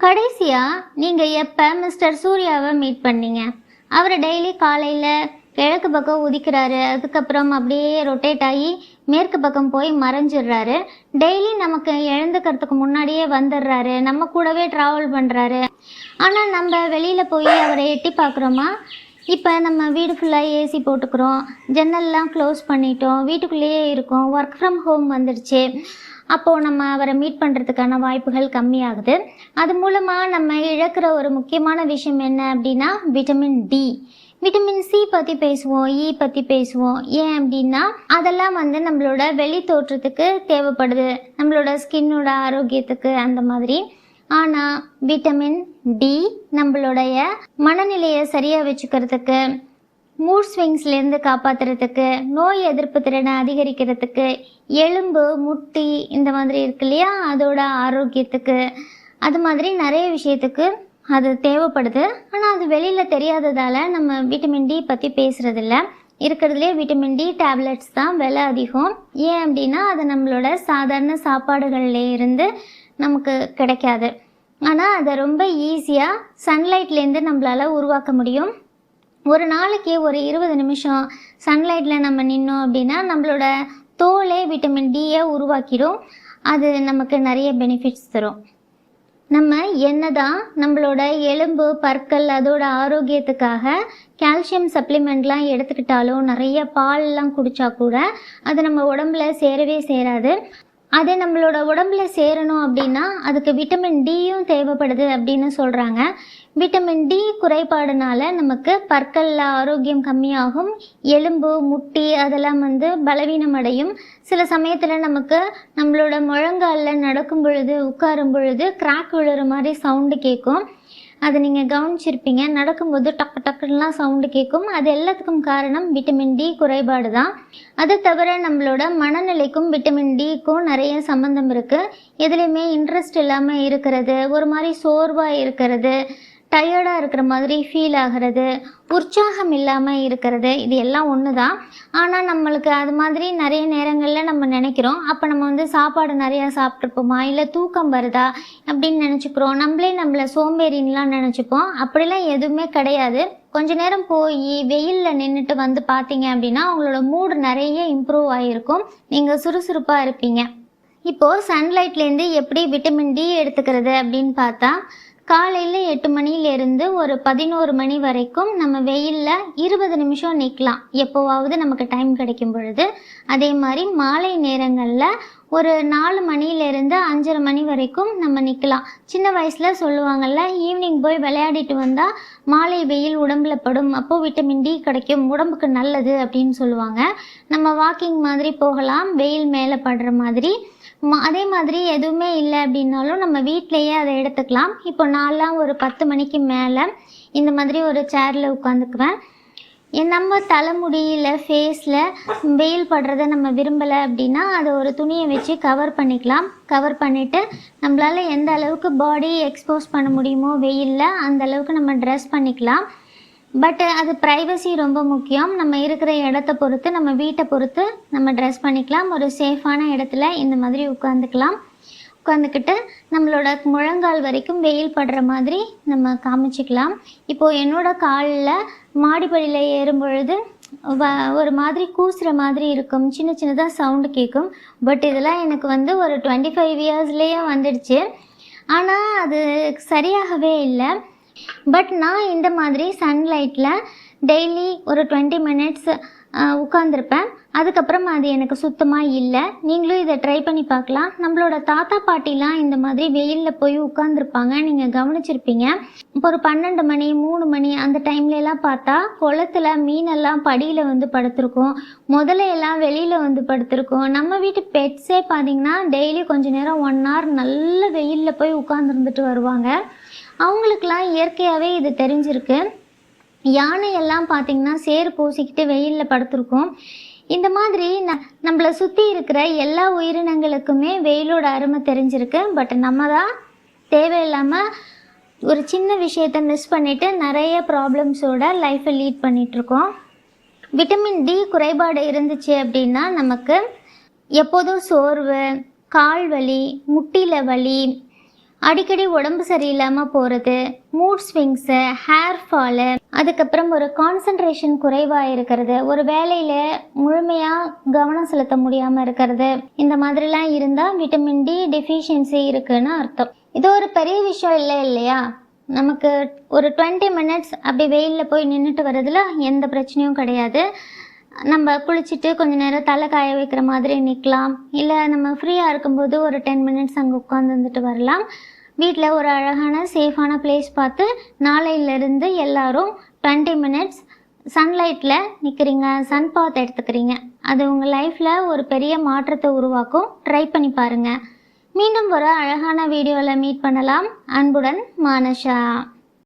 கடைசியாக நீங்கள் எப்போ மிஸ்டர் சூர்யாவை மீட் பண்ணீங்க? அவர் டெய்லி காலையில் கிழக்கு பக்கம் உதிக்கிறாரு, அதுக்கப்புறம் அப்படியே ரொட்டேட் ஆகி மேற்கு பக்கம் போய் மறைஞ்சிடுறாரு. டெய்லி நமக்கு எழுந்துக்கிறதுக்கு முன்னாடியே வந்துடுறாரு, நம்ம கூடவே ட்ராவல் பண்ணுறாரு. ஆனால் நம்ம வெளியில் போய் அவரை எட்டி பார்க்குறோமா? இப்போ நம்ம வீடு ஃபுல்லாக ஏசி போட்டுக்கிறோம், ஜன்னல்லாம் க்ளோஸ் பண்ணிட்டோம், வீட்டுக்குள்ளேயே இருக்கோம், ஒர்க் ஃப்ரம் ஹோம் வந்துடுச்சு. அப்போது நம்ம அவரை மீட் பண்ணுறதுக்கான வாய்ப்புகள் கம்மியாகுது. அது மூலமாக நம்ம இழக்கிற ஒரு முக்கியமான விஷயம் என்ன அப்படின்னா விட்டமின் டி. விட்டமின் சி பற்றி பேசுவோம், இ பற்றி பேசுவோம். ஏன் அப்படின்னா அதெல்லாம் நம்மளோட வெளி தோற்றத்துக்கு தேவைப்படுது, நம்மளோட ஸ்கின்னோட ஆரோக்கியத்துக்கு அந்த மாதிரி. ஆனால் விட்டமின் டி நம்மளுடைய மனநிலையை சரியாக வச்சுக்கிறதுக்கு, மூட் ஸ்விங்ஸ்லேருந்து காப்பாற்றுறதுக்கு, நோய் எதிர்ப்பு திறனை அதிகரிக்கிறதுக்கு, எலும்பு முட்டி இந்த மாதிரி இருக்கு இல்லையா, அதோட ஆரோக்கியத்துக்கு, அது மாதிரி நிறைய விஷயத்துக்கு அது தேவைப்படுது. ஆனால் அது வெளியில் தெரியாததால் நம்ம விட்டமின் டி பற்றி பேசுகிறதில்ல. இருக்கிறதுலே விட்டமின் டி டேப்லெட்ஸ் தான் விலை அதிகம். ஏன் அப்படின்னா அது நம்மளோட சாதாரண சாப்பாடுகள்ல இருந்து நமக்கு கிடைக்காது. ஆனால் அதை ரொம்ப ஈஸியாக சன்லைட்லேருந்து நம்மளால் உருவாக்க முடியும். ஒரு நாளைக்கு ஒரு 20 நிமிஷம் சன்லைட்டில் நம்ம நின்னோம் அப்படின்னா நம்மளோட தோலே விட்டமின் டியை உருவாக்கிடும். அது நமக்கு நிறைய பெனிஃபிட்ஸ் தரும். நம்ம என்னதான் நம்மளோட எலும்பு பற்கள் அதோட ஆரோக்கியத்துக்காக கால்சியம் சப்ளிமெண்ட்லாம் எடுத்துக்கிட்டாலும், நிறைய பால்லாம் குடித்தா கூட அது நம்ம உடம்புல சேரவே சேராது. அது நம்மளோட உடம்புல சேரணும் அப்படின்னா அதுக்கு விட்டமின் டியும் தேவைப்படுது அப்படின்னு சொல்கிறாங்க. விட்டமின் டி குறைபாடுனால நமக்கு பற்களில் ஆரோக்கியம் கம்மியாகும், எலும்பு முட்டி அதெல்லாம் பலவீனம் அடையும். சில சமயத்தில் நமக்கு நம்மளோட முழங்காலில் நடக்கும் பொழுது உட்காரும் பொழுது கிராக் விழுற மாதிரி சவுண்டு கேட்கும். அதை நீங்கள் கவனிச்சிருப்பீங்க, நடக்கும்போது டக்கு டக்குலாம் சவுண்டு கேட்கும். அது எல்லாத்துக்கும் காரணம் விட்டமின் டி குறைபாடு தான். அது தவிர நம்மளோட மனநிலைக்கும் விட்டமின் டிக்கும் நிறைய சம்மந்தம் இருக்குது. எதுலேயுமே இன்ட்ரெஸ்ட் இல்லாமல் இருக்கிறது, ஒரு மாதிரி சோர்வாக இருக்கிறது, டயர்டாக இருக்கிற மாதிரி ஃபீல் ஆகிறது, உற்சாகம் இல்லாமல் இருக்கிறது, இது எல்லாம் ஒன்று தான். ஆனால் நம்மளுக்கு அது மாதிரி நிறைய நேரங்களில் நம்ம நினைக்கிறோம், அப்போ நம்ம சாப்பாடு நிறையா சாப்பிட்ருப்போமா, இல்லை தூக்கம் வருதா அப்படின்னு நினச்சிக்கிறோம். நம்மளை சோம்பேறின்லாம் நினச்சிப்போம். அப்படிலாம் எதுவுமே கிடையாது. கொஞ்ச நேரம் போய் வெயிலில் நின்றுட்டு பார்த்தீங்க அப்படின்னா உங்களோட மூடு நிறைய இம்ப்ரூவ் ஆகிருக்கும், நீங்கள் சுறுசுறுப்பாக இருப்பீங்க. இப்போது சன்லைட்லேருந்து எப்படி விட்டமின் டி எடுத்துக்கிறது அப்படின்னு பார்த்தா, காலையில் 8 மணிலேருந்து ஒரு 11 மணி வரைக்கும் நம்ம வெயிலில் 20 நிமிஷம் நிற்கலாம், எப்போவாவது நமக்கு டைம் கிடைக்கும் பொழுது. அதே மாதிரி மாலை நேரங்களில் ஒரு 4 மணிலேருந்து 5:30 மணி வரைக்கும் நம்ம நிற்கலாம். சின்ன வயசில் சொல்லுவாங்கள்ல, ஈவினிங் போய் விளையாடிட்டு வந்தால் மாலை வெயில் உடம்புல படும், அப்போது விட்டமின் டி கிடைக்கும், உடம்புக்கு நல்லது அப்படின்னு சொல்லுவாங்க. நம்ம வாக்கிங் மாதிரி போகலாம், வெயில் மேலே படுற மாதிரி. அதே மாதிரி எதுவுமே இல்லை அப்படின்னாலும் நம்ம வீட்டிலையே அதை எடுத்துக்கலாம். இப்போ நான்லாம் ஒரு 10 மணிக்கு மேலே இந்த மாதிரி ஒரு சேரில் உட்காந்துக்குவேன். நம்ம தலைமுடியில் ஃபேஸில் வெயில் படுறதை நம்ம விரும்பலை அப்படின்னா அதை ஒரு துணியை வச்சு கவர் பண்ணிக்கலாம். கவர் பண்ணிவிட்டு நம்மளால் எந்த அளவுக்கு பாடி எக்ஸ்போஸ் பண்ண முடியுமோ வெயிலில் அந்த அளவுக்கு நம்ம ட்ரெஸ் பண்ணிக்கலாம். பட் அது ப்ரைவசி ரொம்ப முக்கியம். நம்ம இருக்கிற இடத்த பொறுத்து, நம்ம வீட்டை பொறுத்து நம்ம ட்ரெஸ் பண்ணிக்கலாம். ஒரு சேஃபான இடத்துல இந்த மாதிரி உட்காந்துக்கிட்டு நம்மளோட முழங்கால் வரைக்கும் வெயில் படுற மாதிரி நம்ம காமிச்சிக்கலாம். இப்போது என்னோடய காலில் மாடிப்படியில் ஏறும் பொழுது ஒரு மாதிரி கூசுகிற மாதிரி இருக்கும், சின்ன சின்னதாக சவுண்டு கேட்கும். பட் இதெல்லாம் எனக்கு ஒரு 25 இயர்ஸ்லேயே வந்துடுச்சு. ஆனால் அது சரியாகவே இல்லை. பட் நான் இந்த மாதிரி சன்லைட்டில் டெய்லி ஒரு 20 மினிட்ஸ் உட்காந்துருப்பேன். அதுக்கப்புறம் அது எனக்கு சுத்தமாக இல்லை. நீங்களும் இதை ட்ரை பண்ணி பார்க்கலாம். நம்மளோட தாத்தா பாட்டிலாம் இந்த மாதிரி வெயிலில் போய் உட்காந்துருப்பாங்க, நீங்கள் கவனிச்சிருப்பீங்க. இப்போ ஒரு 12 மணி 3 மணி அந்த டைம்லலாம் பார்த்தா குளத்துல மீனெல்லாம் படியில் படுத்திருக்கும், முதலையெல்லாம் வெளியில் படுத்திருக்கும். நம்ம வீட்டு பெட்ஸே பார்த்தீங்கன்னா டெய்லி கொஞ்சம் நேரம் 1 hour நல்ல வெயிலில் போய் உட்காந்துருந்துட்டு வருவாங்க. அவங்களுக்கெல்லாம் இயற்கையாகவே இது தெரிஞ்சிருக்கு. யானையெல்லாம் பார்த்திங்கன்னா சேறு பூசிக்கிட்டு வெயிலில் படுத்திருக்கும். இந்த மாதிரி நம்மளை சுற்றி இருக்கிற எல்லா உயிரினங்களுக்குமே வெயிலோட அருமை தெரிஞ்சிருக்கு. பட் நம்ம தான் தேவையில்லாமல் ஒரு சின்ன விஷயத்தை மிஸ் பண்ணிவிட்டு நிறைய ப்ராப்ளம்ஸோட லைஃப்பை லீட் பண்ணிகிட்ருக்கோம். விட்டமின் டி குறைபாடு இருந்துச்சு அப்படின்னா நமக்கு எப்போதும் சோர்வு, கால் வலி, முட்டியில் வலி, அடிக்கடி உடம்பு சரியில்லாமல் போகிறது, மூட் ஸ்விங்ஸு, ஹேர் ஃபாலு, அதுக்கப்புறம் ஒரு கான்சன்ட்ரேஷன் குறைவாக இருக்கிறது, ஒரு வேலையில் முழுமையாக கவனம் செலுத்த முடியாமல் இருக்கிறது, இந்த மாதிரிலாம் இருந்தால் விட்டமின் டி டெஃபிஷியன்சி இருக்குன்னு அர்த்தம். இது ஒரு பெரிய விஷயம் இல்லை இல்லையா? நமக்கு ஒரு 20 மினிட்ஸ் அப்படி வெயிலில் போய் நின்றுட்டு வர்றதுல எந்த பிரச்சனையும் கிடையாது. நம்ம குளிச்சுட்டு கொஞ்சம் நேரம் தலை காய வைக்கிற மாதிரி நிற்கலாம், இல்லை நம்ம ஃப்ரீயாக இருக்கும்போது ஒரு 10 மினிட்ஸ் அங்கே உட்காந்துட்டு வரலாம். வீட்டில் ஒரு அழகான சேஃபான பிளேஸ் பார்த்து நாளையிலேருந்து எல்லாரும் 20 மினிட்ஸ் சன்லைட்டில் நிற்கிறீங்க, சன் பாத் எடுத்துக்கிறீங்க. அது உங்கள் லைஃப்பில் ஒரு பெரிய மாற்றத்தை உருவாக்கும். ட்ரை பண்ணி பாருங்கள். மீண்டும் ஒரு அழகான வீடியோவில் மீட் பண்ணலாம். அன்புடன் மானஷா.